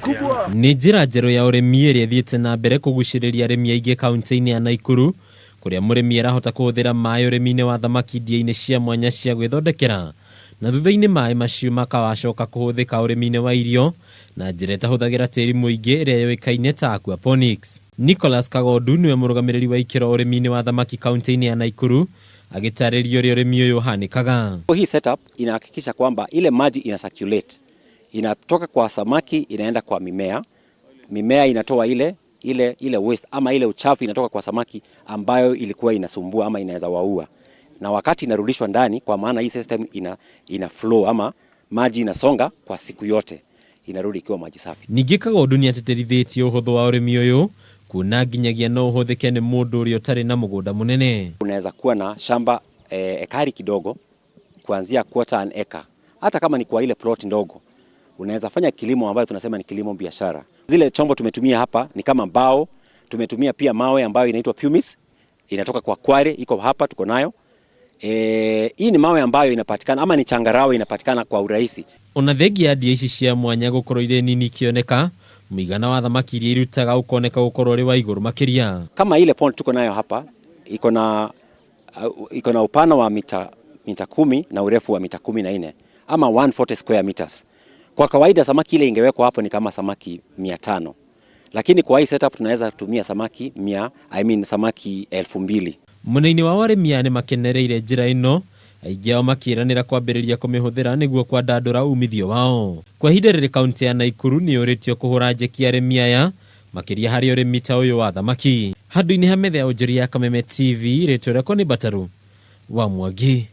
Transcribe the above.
Nĩ njĩra njerũ ya ũrĩmi ĩrĩa ĩthiĩte na mbere kũgucĩrĩria arĩmi aingĩ kaunti-inĩ ya Nakuru, kũrĩa mũrĩmi arahota kũhũthĩra maĩ ũrĩmi-inĩ wa thamaki iria-inĩ cia mwanya cia gwĩthondekera, na thutha-inĩ maĩ macio makacoka kũhũthĩka ũrĩmi-inĩ wa irio na njĩra ĩtahũthagĩra tĩri mũingĩ ĩrĩa yoĩkaine ta aquaponics. Nicholas Kagondu nĩwe mũrũgamĩrĩri wa ikĩro ũrĩmi-inĩ wa thamaki kaunti-inĩ ya Nakuru, agĩtarĩria ũrĩa ũrĩmi ũyũ ũhanĩkaga. Hii setup inahakikisha kwamba ile maji ina circulate, inatoka kwa samaki inaenda kwa mimea, mimea inatoa ile waste ama ile uchafu inatoka kwa samaki ambayo ilikuwa inasumbua ama inaweza waua, na wakati inarudishwa ndani, kwa maana hii system ina flow ama maji inasonga kwa siku yote, inarudi ikiwa maji safi. Ningĩ Kagondu nĩ ateterithĩtie ũhũthũ wa ũrĩmi ũyũ, kuona nginyagia no ũhũthĩke nĩ mũndũ ũrĩa ũtarĩ na mũgũnda mũnene. Unaweza kuwa na shamba ekari kidogo kuanzia quarter an acre, hata kama ni kwa ile plot ndogo unaweza fanya kilimo ambayo tunasema ni kilimo biashara. Zile chombo tumetumia hapa ni kama mbao, tumetumia pia mawe ambayo inaitwa pumice, inatoka kwa kware, iko hapa tuko nayo. Hii ni mawe ambayo inapatikana ama ni changarawe inapatikana kwa urahisi. Ona thengia ndia ici cia mwanya gũkorwo irĩ nini ikioneka, mũigana wa thamaki iria irutaga ukoneka gũkorwo ũrĩ wa igũrũ makĩria. Kama ile pond tuko nayo hapa iko na upana wa mita 10 na urefu wa mita 14 ama 140 square meters. Kwa kawaida samaki ile ingewekwa hapo ni kama samaki 500. Lakini kwa hii setup tunaweza kutumia samaki 2,000. Mũnini wa arĩmi nĩ makenereire njĩra ĩno, aingĩ ao makĩranĩra kwambĩrĩria kũmĩhũthĩra nĩguo kwandandũra umithio wao. Kwa ihinda rĩrĩ kaunti ya Nakuru nĩ yũrĩtio kũhũra njeki arĩmi aya makĩria harĩ ũrĩmi ta ũyũ wa thamaki. Handũ-inĩ ha metha ya ũnjĩria ya Kameme TV, rĩtwa rĩakwa nĩ Bataru wa Mwangi.